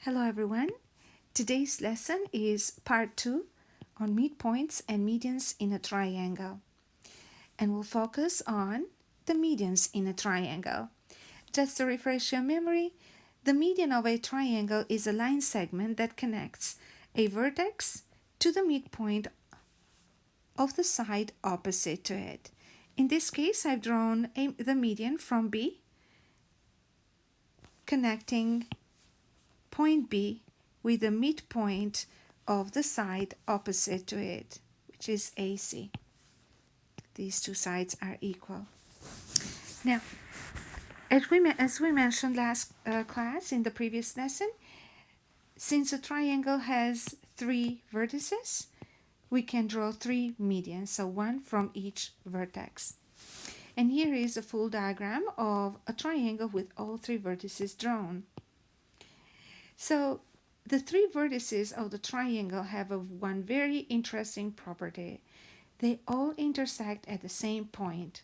Hello everyone. Today's lesson is part 2 on midpoints and medians in a triangle. And we'll focus on the medians in a triangle. Just to refresh your memory, the median of a triangle is a line segment that connects a vertex to the midpoint of the side opposite to it. In this case, I've drawn the median from B, connecting point B with the midpoint of the side opposite to it, which is AC. These two sides are equal. Now, as we mentioned last class in the previous lesson, since a triangle has 3 vertices, we can draw 3 medians, so one from each vertex. And here is a full diagram of a triangle with all 3 vertices drawn. So the 3 vertices of the triangle have one very interesting property. They all intersect at the same point.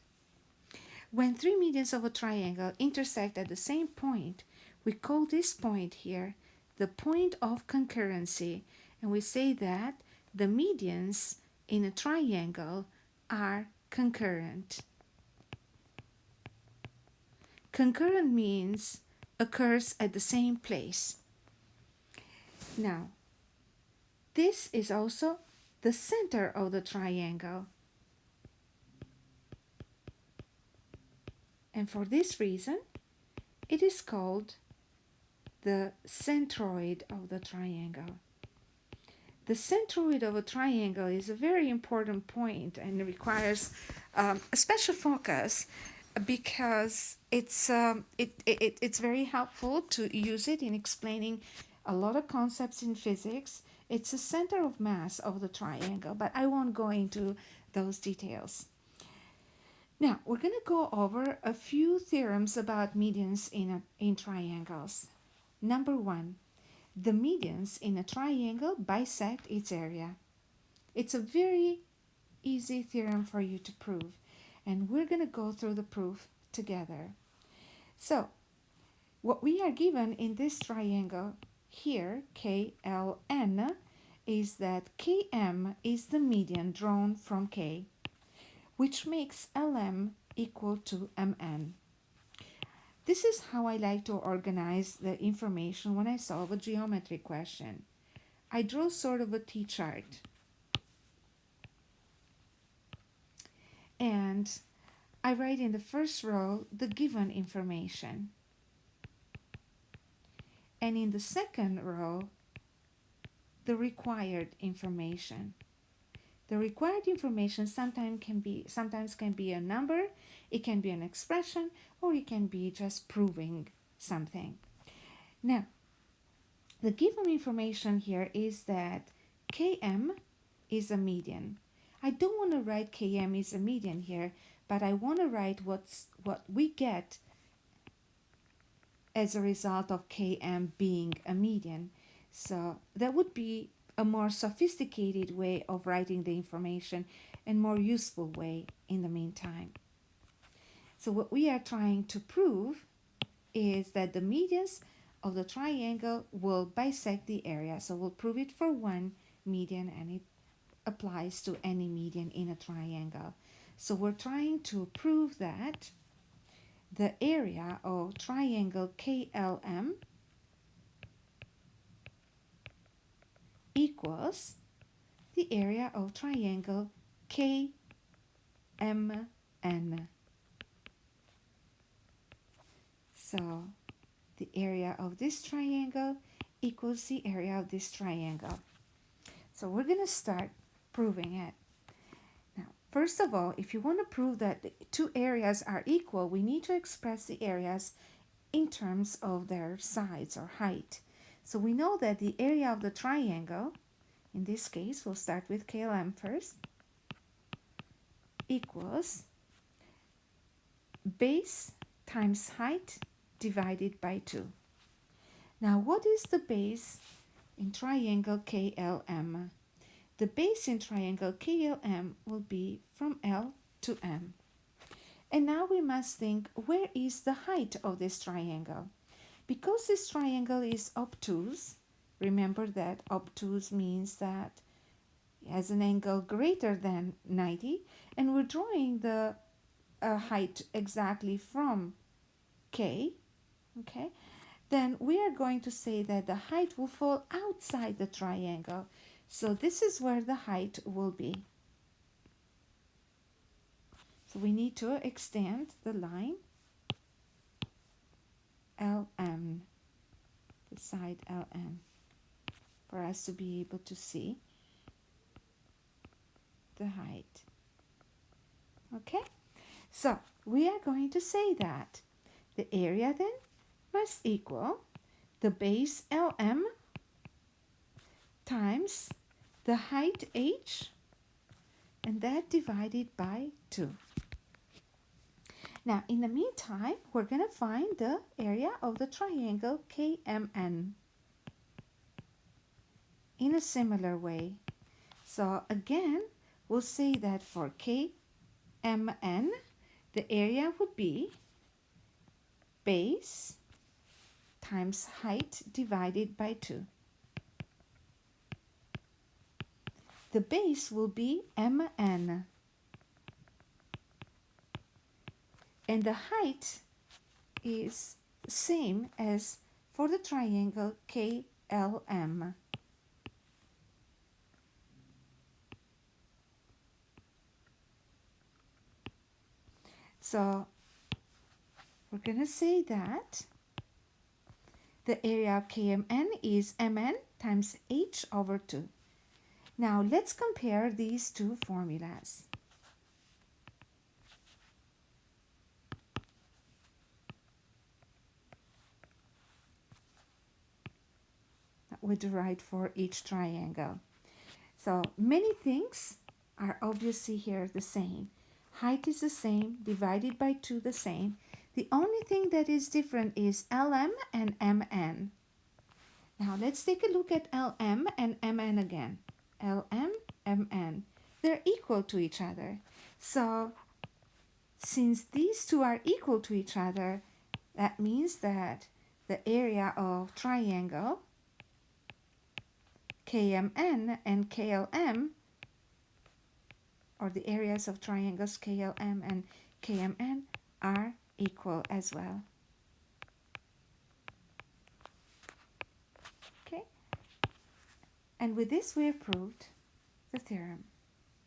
When 3 medians of a triangle intersect at the same point, we call this point here the point of concurrency, and we say that the medians in a triangle are concurrent. Concurrent means occurs at the same place. Now, this is also the center of the triangle. And for this reason, it is called the centroid of the triangle. The centroid of a triangle is a very important point and requires a special focus because it's very helpful to use it in explaining a lot of concepts in physics. It's the center of mass of the triangle, but I won't go into those details. Now, we're going to go over a few theorems about medians in triangles. Number 1, the medians in a triangle bisect its area. It's a very easy theorem for you to prove, and we're going to go through the proof together. So, what we are given in this triangle here, KLN, is that KM is the median drawn from K, which makes LM equal to MN. This is how I like to organize the information when I solve a geometry question. I draw sort of a T-chart. And I write in the first row the given information. And in the second row, the required information. The required information sometimes can be a number, it can be an expression, or it can be just proving something. Now, the given information here is that Km is a median. I don't want to write Km is a median here, but I want to write what we get as a result of Km being a median. So that would be a more sophisticated way of writing the information and more useful way in the meantime. So what we are trying to prove is that the medians of the triangle will bisect the area. So we'll prove it for one median, and it applies to any median in a triangle. So we're trying to prove that the area of triangle KLM equals the area of triangle KMN. So the area of this triangle equals the area of this triangle. So we're going to start proving it. Now, first of all, if you want to prove that the two areas are equal, we need to express the areas in terms of their sides or height. So we know that the area of the triangle, in this case, we'll start with KLM first, equals base times height divided by 2. Now, what is the base in triangle KLM? The base in triangle KLM will be from L to M. And now we must think, where is the height of this triangle? Because this triangle is obtuse, remember that obtuse means that it has an angle greater than 90, and we're drawing the height exactly from K, okay? Then we are going to say that the height will fall outside the triangle. So this is where the height will be. So we need to extend the line LM, the side LM, for us to be able to see the height. Okay? So we are going to say that the area then must equal the base LM times the height H, and that divided by 2. Now, in the meantime, we're going to find the area of the triangle KMN in a similar way. So again, we'll say that for KMN, the area would be base times height divided by 2. The base will be MN, and the height is the same as for the triangle KLM. So we're going to say that the area of KMN is MN times H over 2. Now let's compare these two formulas. That we derived for each triangle. So many things are obviously here the same. Height is the same, divided by 2 the same. The only thing that is different is LM and MN. Now let's take a look at LM and MN again. LM, MN. They're equal to each other. So since these two are equal to each other, that means that the area of triangle KMN and KLM, or the areas of triangles KLM and KMN, are equal as well. Okay? And with this we have proved the theorem.